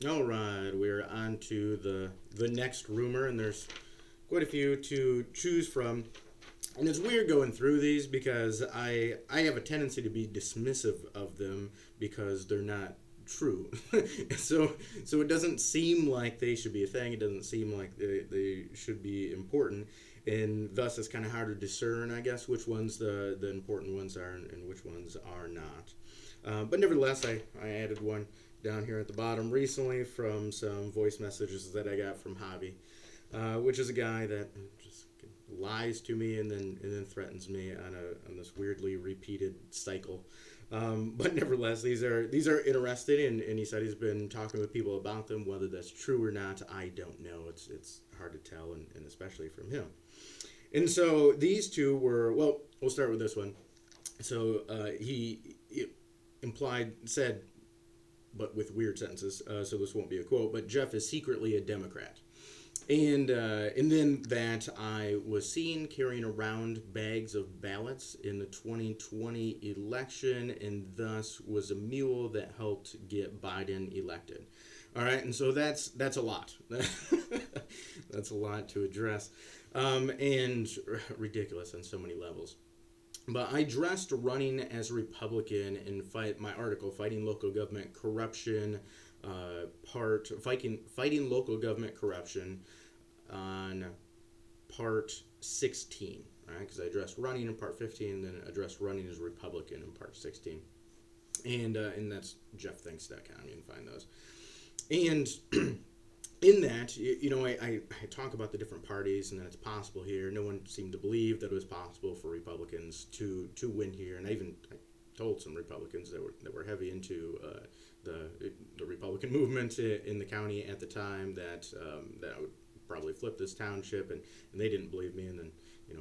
All right, we're on to the next rumor, and there's quite a few to choose from. And it's weird going through these because I have a tendency to be dismissive of them because they're not true. so so it doesn't seem like they should be a thing. It doesn't seem like they should be important, and thus it's kind of hard to discern, I guess, which ones the important ones are and which ones are not. But nevertheless, I added one down here at the bottom recently from some voice messages that I got from Hobby, which is a guy that just lies to me and then threatens me on this weirdly repeated cycle. But nevertheless, these are interesting, and he said he's been talking with people about them. Whether that's true or not, I don't know. It's hard to tell, and especially from him. And so these two were well. We'll start with this one. So he implied said, but with weird sentences. So this won't be a quote. But Jeff is secretly a Democrat. And then that I was seen carrying around bags of ballots in the 2020 election, and thus was a mule that helped get Biden elected. All right, and so that's a lot. That's a lot to address, and ridiculous on so many levels. But I dressed running as a Republican in fight my article fighting local government corruption, fighting local government corruption on part 16, right? Because I addressed running in part 15, and then addressed running as a Republican in part 16, and that's jeffthinks.com. You can find those. And in that, I talk about the different parties and that it's possible here. No one seemed to believe that it was possible for Republicans to win here, and I told some Republicans that were heavy into the Republican movement in the county at the time that I would probably flip this township, and they didn't believe me, and then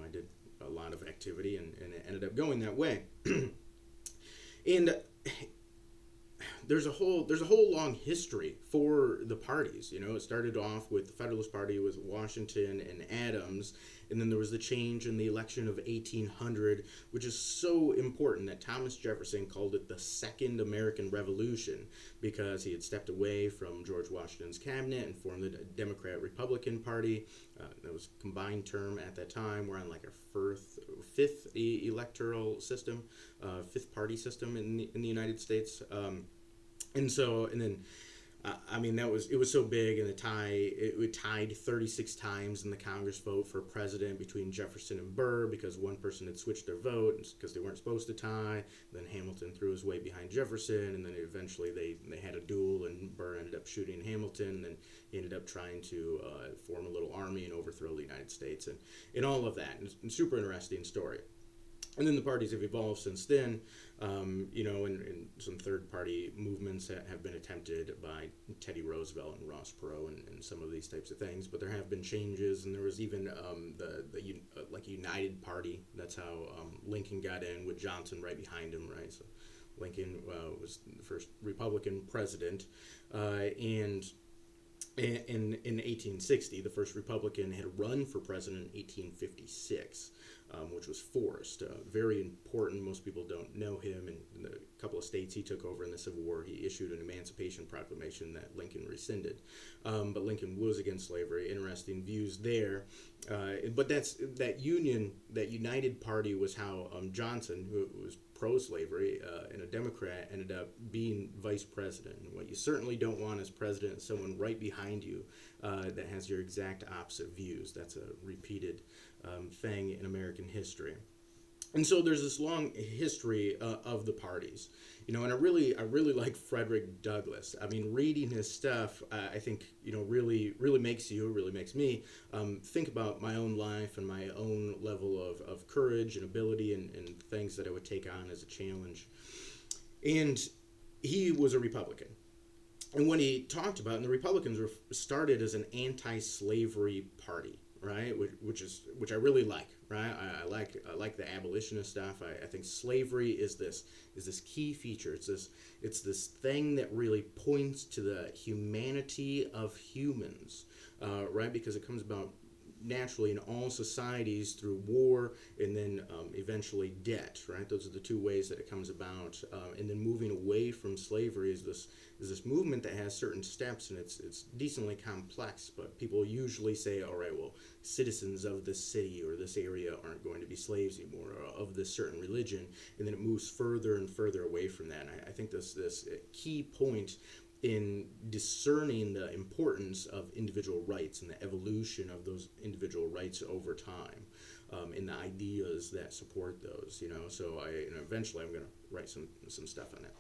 I did a lot of activity, and it ended up going that way. And there's a whole long history for the parties. It started off with the Federalist Party with Washington and Adams, and then there was the change in the election of 1800, which is so important that Thomas Jefferson called it the Second American Revolution because he had stepped away from George Washington's cabinet and formed the Democrat-Republican Party. That was a combined term at that time. We're on like our fifth electoral system, fifth party system in the United States. And then it was so big, and it tied 36 times in the Congress vote for president between Jefferson and Burr because one person had switched their vote because they weren't supposed to tie. Then Hamilton threw his weight behind Jefferson, and then eventually they had a duel, and Burr ended up shooting Hamilton, and then he ended up trying to form a little army and overthrow the United States, and all of that. And it's a super interesting story. And then the parties have evolved since then, and some third party movements have been attempted by Teddy Roosevelt and Ross Perot and some of these types of things. But there have been changes, and there was even like United Party. That's how Lincoln got in with Johnson right behind him, right? So Lincoln was the first Republican president, and in 1860, the first Republican had run for president in 1856, which was Forrest. Very important. Most people don't know him. In the couple of states he took over in the Civil War, he issued an Emancipation Proclamation that Lincoln rescinded. But Lincoln was against slavery. Interesting views there. But that United Party was how Johnson, who was pro-slavery and a Democrat, ended up being vice president. And what you certainly don't want as president is someone right behind you that has your exact opposite views. That's a repeated thing in American history. And so there's this long history of the parties, and I really like Frederick Douglass. I mean, reading his stuff, I think really makes me think about my own life and my own level of courage and ability and things that I would take on as a challenge. And he was a Republican. And when he talked about, and the Republicans were started as an anti-slavery party, right? Which I really like, right? I like the abolitionist stuff. I think slavery is this key feature. It's this thing that really points to the humanity of humans, right? Because it comes about naturally in all societies through war and then eventually debt, right? Those are the two ways that it comes about. And then moving away from slavery is this movement that has certain steps, and it's decently complex, but people usually say, all right, well, citizens of this city or this area aren't going to be slaves anymore, or of this certain religion, and then it moves further and further away from that. And I think this key point in discerning the importance of individual rights and the evolution of those individual rights over time, and the ideas that support those, So eventually I'm going to write some stuff on it.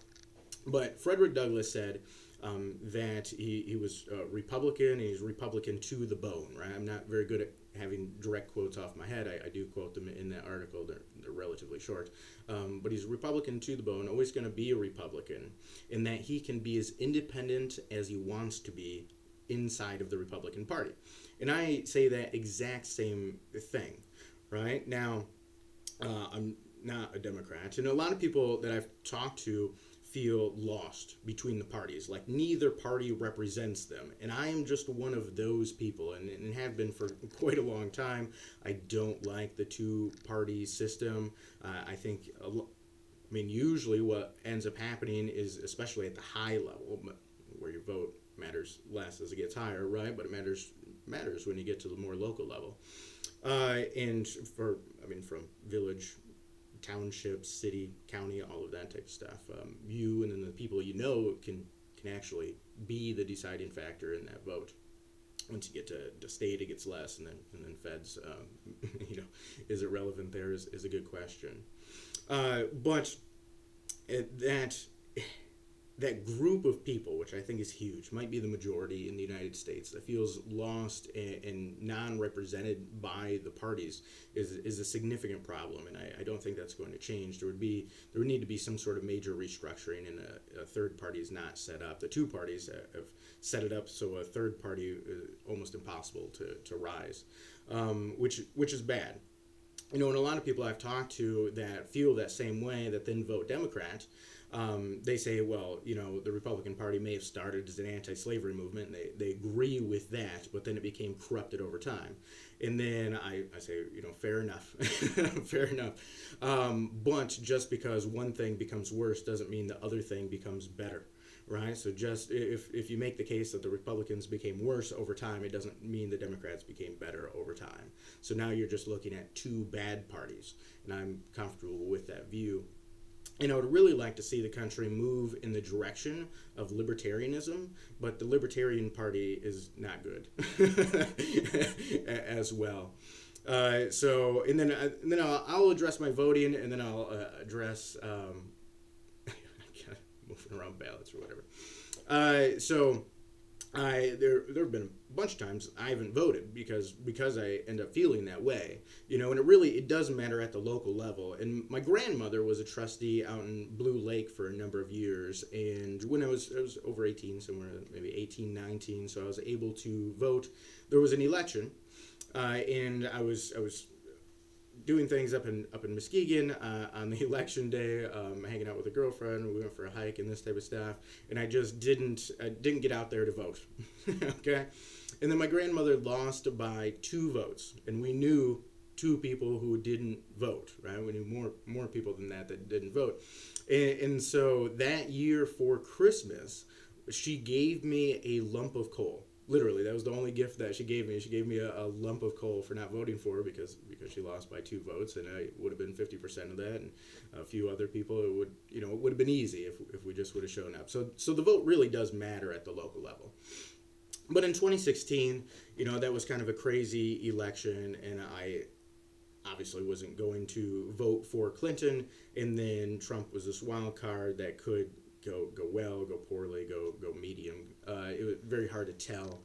But Frederick Douglass said that he was Republican, and he's Republican to the bone, right? I'm not very good at having direct quotes off my head. I do quote them in that article. They're relatively short. But he's Republican to the bone, always going to be a Republican, in that he can be as independent as he wants to be inside of the Republican Party. And I say that exact same thing, right? Now, I'm not a Democrat, and a lot of people that I've talked to feel lost between the parties, like neither party represents them, and I am just one of those people, and have been for quite a long time. I don't like the two-party system. I think, usually what ends up happening is, especially at the high level, where your vote matters less as it gets higher, right? But it matters when you get to the more local level, and from village, township, city, county, all of that type of stuff. You and then the people can actually be the deciding factor in that vote. Once you get to state, it gets less, and then feds. Is it relevant there? Is a good question. But that group of people, which I think is huge, might be the majority in the United States, that feels lost and non-represented by the parties, is a significant problem, and I don't think that's going to change. There would need to be some sort of major restructuring, and a third party is not set up. The two parties have set it up so a third party is almost impossible to rise, which is bad. And a lot of people I've talked to that feel that same way, that then vote Democrat, they say, well, the Republican Party may have started as an anti-slavery movement, and they agree with that, but then it became corrupted over time. And then I say, fair enough, fair enough. But just because one thing becomes worse doesn't mean the other thing becomes better, right? So just if you make the case that the Republicans became worse over time, it doesn't mean the Democrats became better over time. So now you're just looking at two bad parties, and I'm comfortable with that view. And I would really like to see the country move in the direction of libertarianism, but the Libertarian Party is not good as well. And then I'll address my voting, and then I'll address moving around ballots or whatever. There have been a bunch of times I haven't voted because I end up feeling that way, and it does matter at the local level. And my grandmother was a trustee out in Blue Lake for a number of years, and when I was over 18, somewhere maybe 18, 19, so I was able to vote. There was an election, and I was doing things up in Muskegon on the election day, hanging out with a girlfriend. We went for a hike and this type of stuff, and I just didn't get out there to vote. Okay, and then my grandmother lost by 2 votes, and we knew 2 people who didn't vote. Right, we knew more people than that didn't vote, and so that year for Christmas, she gave me a lump of coal. Literally, that was the only gift that she gave me. She gave me a lump of coal for not voting for her because she lost by 2 votes, and I would have been 50% of that, and a few other people. It would have been easy if we just would have shown up. So the vote really does matter at the local level. But in 2016, that was kind of a crazy election, and I obviously wasn't going to vote for Clinton, and then Trump was this wild card that could go well, go poorly, go medium. It was very hard to tell,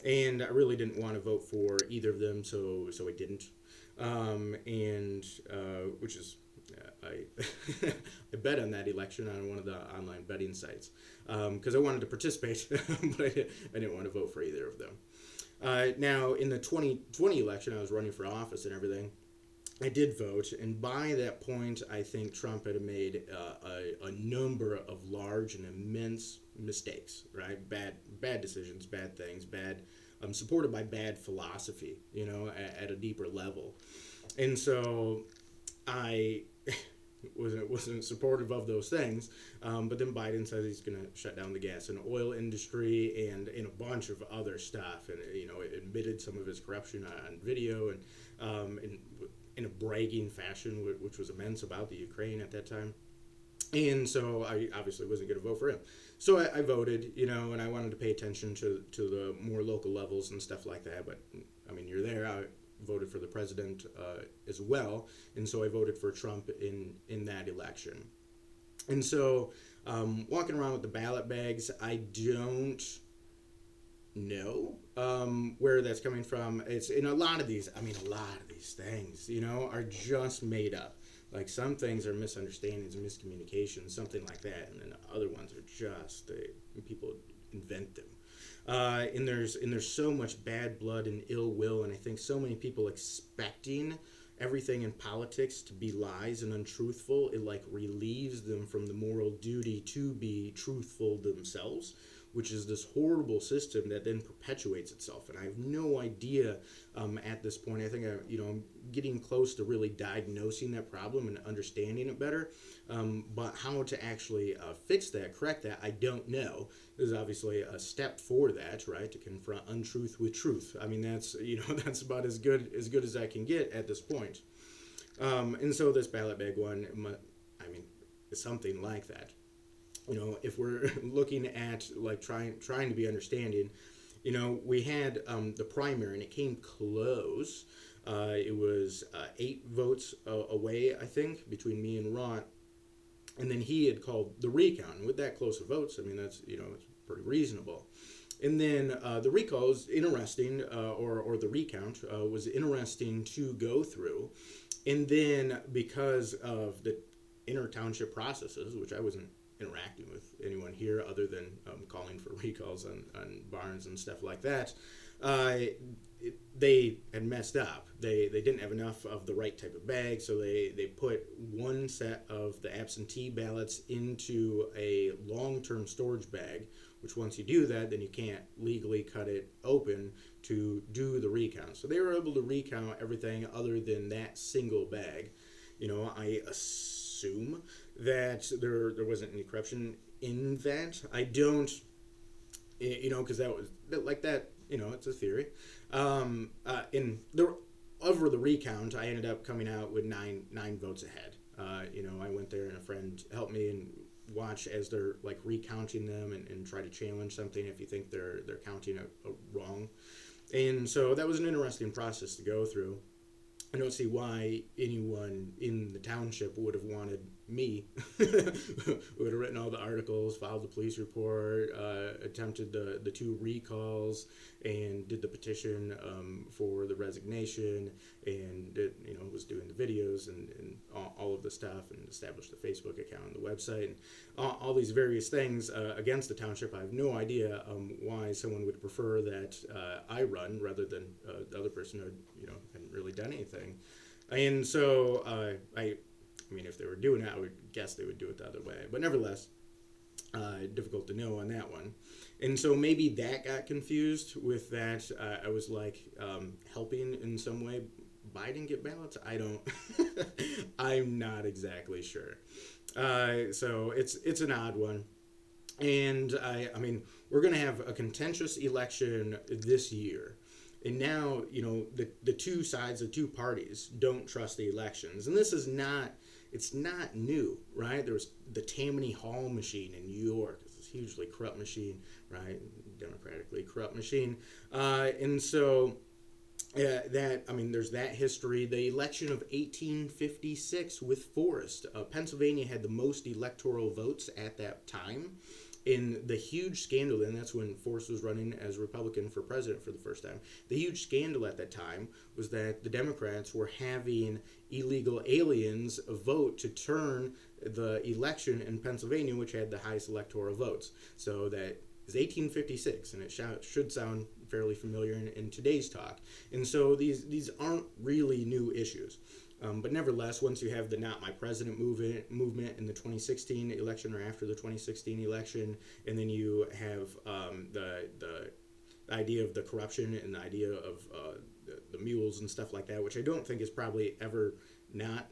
and I really didn't want to vote for either of them, so I didn't. Which is I bet on that election on one of the online betting sites because I wanted to participate, but I didn't want to vote for either of them. Now in the 2020 election, I was running for office and everything. I did vote, and by that point, I think Trump had made a number of large and immense mistakes, right? Bad decisions, bad things, bad supported by bad philosophy, at a deeper level. And so I wasn't supportive of those things. But then Biden says he's going to shut down the gas and oil industry and a bunch of other stuff, and it admitted some of his corruption on video and in a bragging fashion, which was immense about the Ukraine at that time. And so I obviously wasn't going to vote for him. So I voted, and I wanted to pay attention to the more local levels and stuff like that. But I mean, you're there. I voted for the president as well, and so I voted for Trump in that election. And so walking around with the ballot bags, I don't know where that's coming from. It's in a lot of these. I mean, a lot of these things, are just made up. Like some things are misunderstandings and miscommunications, something like that, and then other ones are just people invent them. And there's so much bad blood and ill will, and I think so many people expecting everything in politics to be lies and untruthful. It like relieves them from the moral duty to be truthful themselves, which is this horrible system that then perpetuates itself. And I have no idea at this point. I think I'm getting close to really diagnosing that problem and understanding it better. But how to actually fix that, correct that, I don't know. There's obviously a step for that, right? To confront untruth with truth. I mean, that's that's about as good as I can get at this point. And so this ballot bag one, I mean, is something like that. If we're looking at like trying to be understanding, we had the primary and it came close. It was 8 votes away, I think, between me and Ron. And then he had called the recount. And with that close of votes, I mean, that's, it's pretty reasonable. And then the recall is interesting, or the recount was interesting to go through. And then because of the inter-township processes, which I wasn't interacting with anyone here other than calling for recalls on barns and stuff like that, they had messed up. They didn't have enough of the right type of bag, so they put one set of the absentee ballots into a long-term storage bag, which once you do that, then you can't legally cut it open to do the recount. So they were able to recount everything other than that single bag. I assume that there wasn't any corruption in that. I don't, because that was like that. It's a theory. In the over the recount, I ended up coming out with nine votes ahead. I went there and a friend helped me and watch as they're like recounting them and try to challenge something if you think they're counting a wrong. And so that was an interesting process to go through. I don't see why anyone in the township would have wanted me, would have written all the articles, filed the police report, attempted the 2 recalls, and did the petition for the resignation, and was doing the videos and all of the stuff, and established the Facebook account and the website, and all these various things against the township. I have no idea why someone would prefer that I run rather than the other person who hadn't really done anything. And so I mean, if they were doing it, I would guess they would do it the other way. But nevertheless, difficult to know on that one. And so maybe that got confused with that. I was like helping in some way Biden get ballots. I don't. I'm not exactly sure. So it's an odd one. And I mean, we're going to have a contentious election this year. And now, the two sides, the two parties don't trust the elections. And this is it's not new, right? There was the Tammany Hall machine in New York. It's this hugely corrupt machine, right? Democratically corrupt machine. And so there's that history. The election of 1856 with Forrest. Pennsylvania had the most electoral votes at that time. In the huge scandal, and that's when Forrest was running as Republican for president for the first time, the huge scandal at that time was that the Democrats were having illegal aliens vote to turn the election in Pennsylvania, which had the highest electoral votes. So that is 1856, and it should sound fairly familiar in today's talk. And so these aren't really new issues. But nevertheless, once you have the Not My President movement in the 2016 election or after the 2016 election, and then you have the idea of the corruption and the idea of the mules and stuff like that, which I don't think is probably ever not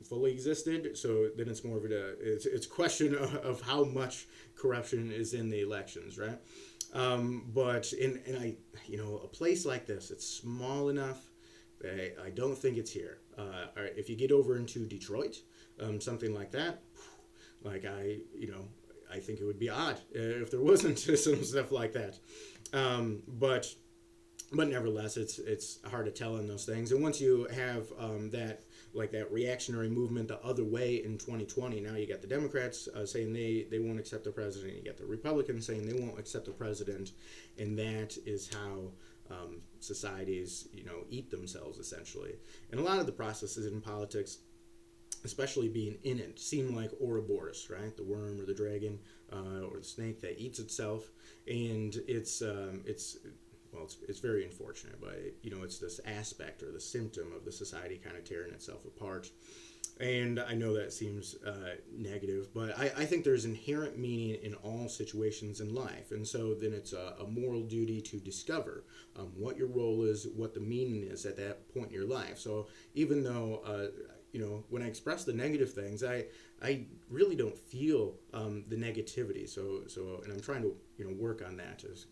fully existed. So then it's more of it's a question of how much corruption is in the elections, right? But in I a place like this, it's small enough. I don't think it's here. If you get over into Detroit, something like that, like I think it would be odd if there wasn't some stuff like that. But nevertheless, it's hard to tell in those things. And once you have that reactionary movement the other way in 2020, now you got the Democrats saying they won't accept the president. You got the Republicans saying they won't accept the president, and that is how societies eat themselves essentially. And a lot of the processes in politics, especially being in it, seem like Ouroboros, right? The worm or the dragon or the snake that eats itself, and it's very unfortunate, but it's this aspect or the symptom of the society kind of tearing itself apart. And I know that seems negative, but I think there's inherent meaning in all situations in life. And so then it's a moral duty to discover what your role is, what the meaning is at that point in your life. So even though, when I express the negative things, I really don't feel the negativity. So and I'm trying to, work on that as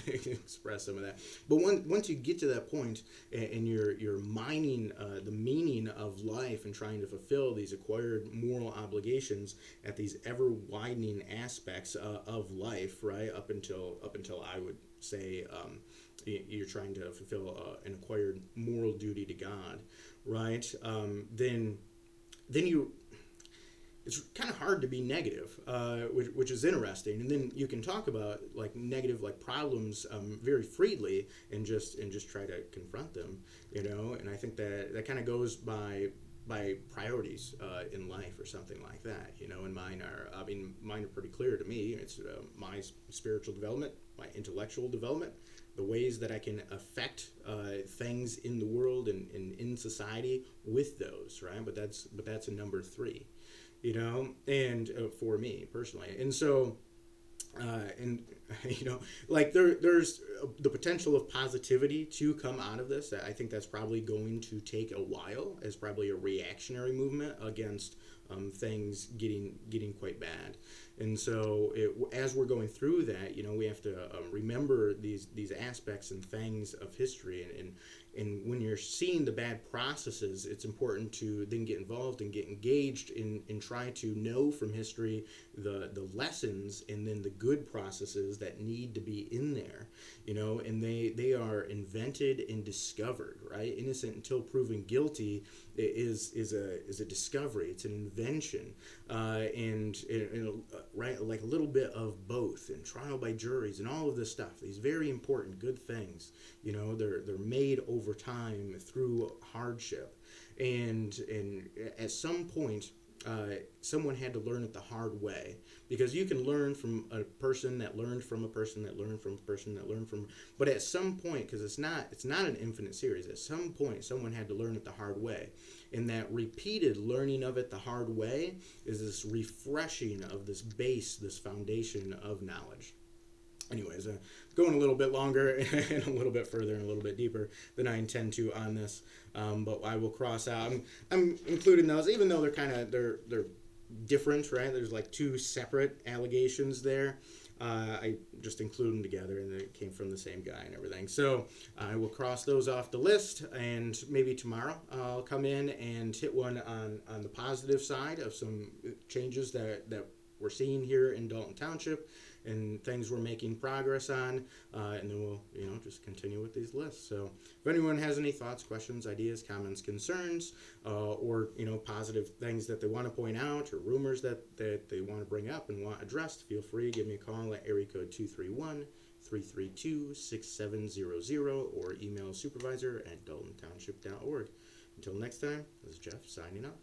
express some of that. But once you get to that point and you're mining the meaning of life and trying to fulfill these acquired moral obligations at these ever widening aspects of life, right? Up until I would say you're trying to fulfill an acquired moral duty to God, right? Then you it's kind of hard to be negative, which is interesting. And then you can talk about negative problems very freely and just try to confront them, And I think that kind of goes by priorities in life or something like that, And mine are pretty clear to me. It's my spiritual development, my intellectual development, the ways that I can affect things in the world and in society with those, right? But that's a number 3. And for me personally. And so, there's the potential of positivity to come out of this. I think that's probably going to take a while as probably a reactionary movement against things getting quite bad. And so as we're going through that, we have to remember these aspects and things of history. And when you're seeing the bad processes, it's important to then get involved and get engaged and try to know from history the lessons and then the good processes that need to be in there, and they are invented and discovered, right? Innocent until proven guilty is a discovery. It's an invention, and right, like a little bit of both, and trial by juries and all of this stuff. These very important good things, they're made over time through hardship, and at some point someone had to learn it the hard way, because you can learn from a person that learned from a person that learned from a person that learned from, but at some point, because it's not an infinite series, at some point someone had to learn it the hard way, and that repeated learning of it the hard way is this refreshing of this base, this foundation of knowledge. Anyways, going a little bit longer and a little bit further and a little bit deeper than I intend to on this, but I will cross out. I'm including those, even though they're different, right? There's 2 separate allegations there. I just include them together, and it came from the same guy and everything. So I will cross those off the list, and maybe tomorrow I'll come in and hit one on the positive side of some changes that we're seeing here in Dalton Township and things we're making progress on, and then we'll just continue with these lists. So if anyone has any thoughts, questions, ideas, comments, concerns, or positive things that they want to point out, or rumors that they want to bring up and want addressed, feel free to give me a call at area code 231-332-6700 or email supervisor@daltontownship.org. Until next time, this is Jeff signing out.